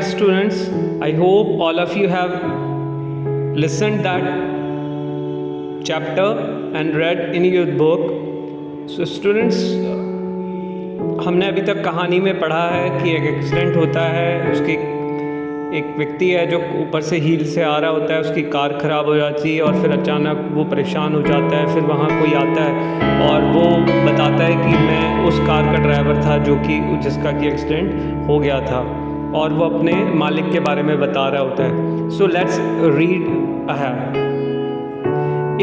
students, I hope all of you have listened that chapter and read in your book. So students, हमने अभी तक कहानी में पढ़ा है कि एक एक्सीडेंट होता है, उसकी एक व्यक्ति है जो ऊपर से हील से आ रहा होता है, उसकी कार ख़राब हो जाती है और फिर अचानक वो परेशान हो जाता है। फिर वहाँ कोई आता है और वो बताता है कि मैं उस कार का ड्राइवर था जिसका कि एक्सीडेंट हो गया था, और वो अपने मालिक के बारे में बता रहा होता है। So let's read ahead.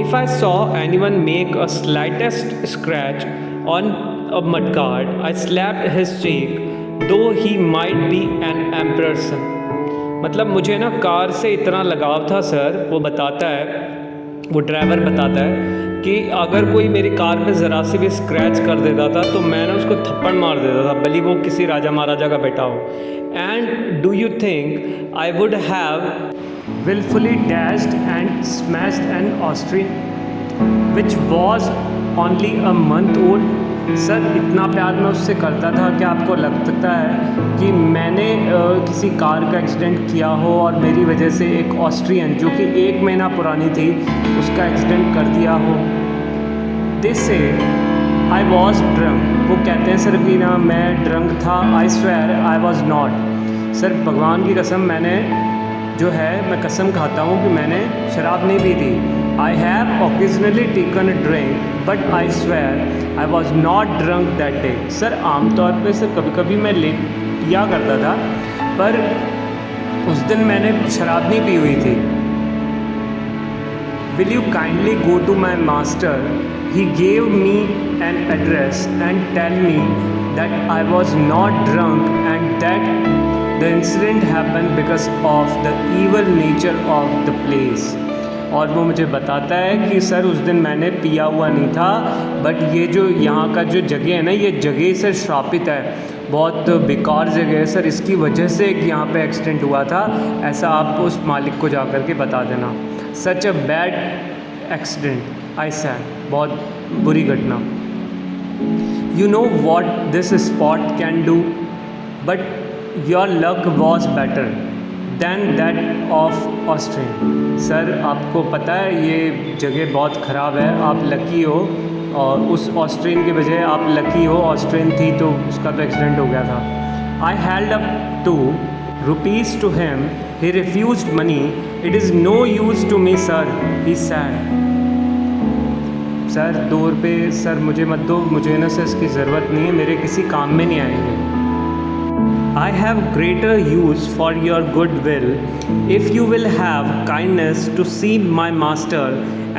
If I saw anyone make a slightest scratch on a mudguard, I slapped his cheek, though he might be an emperor's son. मतलब मुझे ना कार से इतना लगाव था सर, वो बताता है, वो ड्राइवर बताता है कि अगर कोई मेरी कार में ज़रा से भी स्क्रैच कर देता था तो मैं ना उसको थप्पड़ मार देता था, भले वो किसी राजा महाराजा का बेटा हो। And do you think I would have willfully dashed and smashed an Austrian which was only a month old? Sir इतना प्यार मैं उससे करता था कि आपको लगता है कि मैंने किसी कार का एक्सीडेंट किया हो और मेरी वजह से एक ऑस्ट्रियन जो कि 1 महीना पुरानी थी उसका एक्सीडेंट कर दिया हो। दिस से आई वॉज ड्रंक, वो कहते हैं सर कि ना मैं ड्रंक था। I swear I was not. Sir भगवान की कसम, मैंने जो है मैं कसम खाता हूँ कि मैंने शराब नहीं पी थी। I have occasionally taken a drink but I swear I was not drunk that day. Sir आमतौर पे सर कभी कभी मैं पिया करता था, पर उस दिन मैंने शराब नहीं पी हुई थी। Will you kindly go to my master, he gave me an address and tell me that I was not drunk and that the incident happened because of the evil nature of the place। और वो मुझे बताता है कि sir उस दिन मैंने पिया हुआ नहीं था, बट ये जो यहाँ का जो जगह है ना, ये जगह से श्रापित है, बहुत बेकार जगह है सर, इसकी वजह से एक यहाँ पे एक्सीडेंट हुआ था। ऐसा आप उस मालिक को जा कर के बता देना। Such a bad accident, I said, बहुत बुरी घटना। You know what this spot can do, but your luck was better than that of Austrian. Sir आपको पता है ये जगह बहुत ख़राब है, आप लकी हो, और उस ऑस्ट्रियन के बजाय आप लकी हो, ऑस्ट्रियन थी तो उसका तो एक्सीडेंट हो गया था। I held up ₹2 to him, he refused money, it is no use to me sir, he said. Sir ₹2 sir मुझे मत दो, मुझे ना सर इसकी ज़रूरत नहीं है, मेरे किसी काम में नहीं आएंगे। I have greater use for your goodwill if you will have kindness to see my master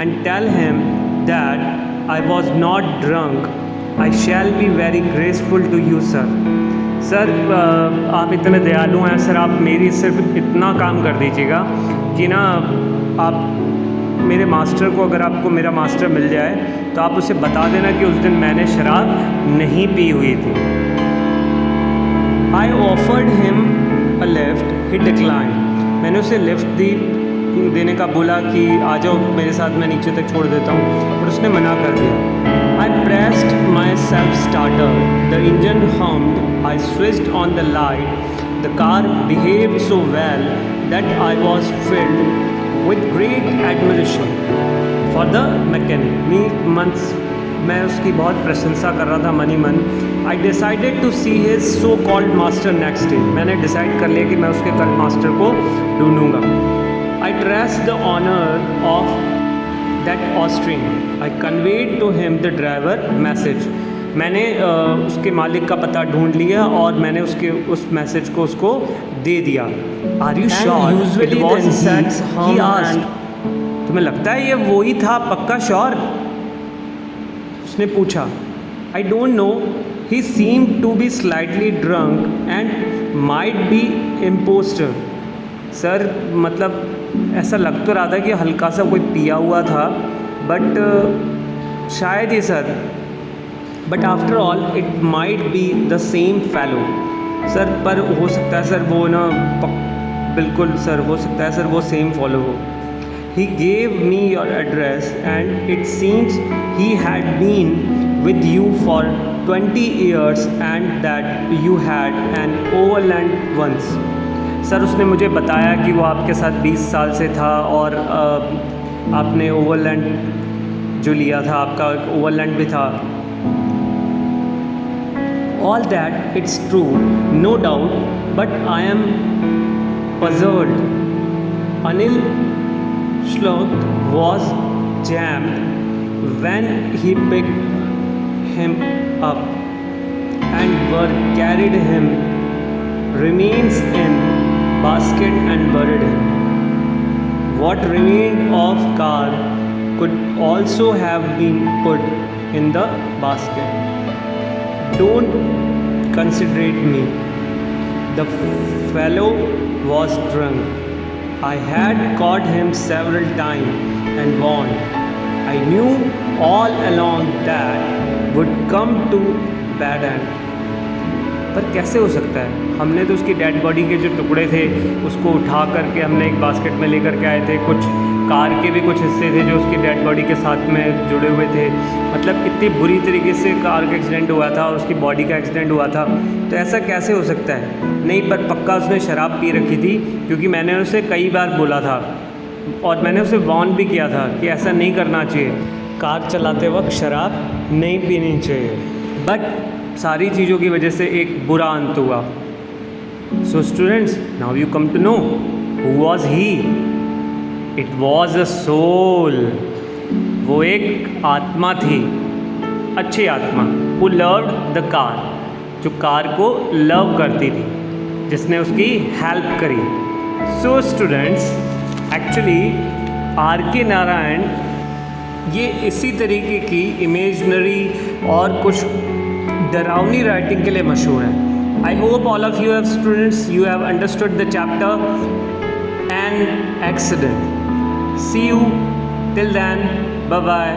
and tell him that I was not drunk. I shall be very grateful to you, sir. Sir आप इतने दयालु हैं sir, आप मेरी सिर्फ इतना काम कर दीजिएगा कि ना आप मेरे मास्टर को, अगर आपको मेरा मास्टर मिल जाए तो आप उसे बता देना कि उस दिन मैंने शराब नहीं पी हुई थी। I offered him a lift, he declined. मैंने उसे लिफ्ट देने का बोला कि आ जाओ मेरे साथ, मैं नीचे तक छोड़ देता हूँ, पर उसने मना कर दिया। I pressed my self-starter, the engine hummed, I switched on the light, the car behaved so well that I was filled with great admiration for the mechanic। मैं उसकी बहुत प्रशंसा कर रहा था मनी मन। I decided to see his so called master next day. मैंने डिसाइड कर लिया कि मैं उसके कल मास्टर को ढूंढूंगा। I trace the owner of that Austrian, I conveyed to him the driver message. मैंने उसके मालिक का पता ढूंढ लिया और मैंने उस मैसेज को उसको दे दिया। Are you sure? यूजुअली तुम्हें लगता है ये वही था, पक्का श्योर? उसने पूछा। I don't know, he seem to be slightly drunk and might be imposter. Sir मतलब ऐसा लग तो रहा था कि हल्का सा कोई पिया हुआ था, बट शायद ही sir, but after all it might be the same fellow. Sir पर हो सकता है सर वो ना, बिल्कुल सर हो सकता है सर वो सेम फॉलो हो। He gave me your address and it seems he had been with you for 20 years and that you had an overland once। Sir उसने मुझे बताया कि वो आपके साथ 20 साल से था और आपने ओवरलैंड जो लिया था, आपका ओवरलैंड भी था. All that it's true, no doubt, but I am puzzled. Anil Shlot was jammed when he picked him up and were carried him, remains in basket and buried him. What remained of car could also have been put in the basket. Don't considerate me. The fellow was drunk. I had caught him several times and warned. I knew all along that would come to bad end. पर कैसे हो सकता है? हमने तो उसकी dead body के जो टुकड़े थे उसको उठा करके हमने एक बास्केट में लेकर के आए थे. कुछ कार के भी कुछ हिस्से थे जो उसकी डेड बॉडी के साथ में जुड़े हुए थे. मतलब इतनी बुरी तरीके से कार का एक्सीडेंट हुआ था और उसकी बॉडी का एक्सीडेंट हुआ था, तो ऐसा कैसे हो सकता है? नहीं, पर पक्का उसने शराब पी रखी थी, क्योंकि मैंने उसे कई बार बोला था और मैंने उसे वार्न भी किया था कि ऐसा नहीं करना चाहिए. कार चलाते वक्त शराब नहीं पीनी चाहिए. बट सारी चीज़ों की वजह से एक बुरा अंत हुआ. So students, now you come to know who was he. It was a soul. वो एक आत्मा थी, अच्छी आत्मा, हु लव्ड द कार, जो कार को लव करती थी, जिसने उसकी हेल्प करी. So students, actually R K. Narayan ये इसी तरीके की इमेजनरी और कुछ डरावनी राइटिंग के लिए मशहूर है. I hope all of you have students, you have understood the chapter an accident. See you till then, bye bye.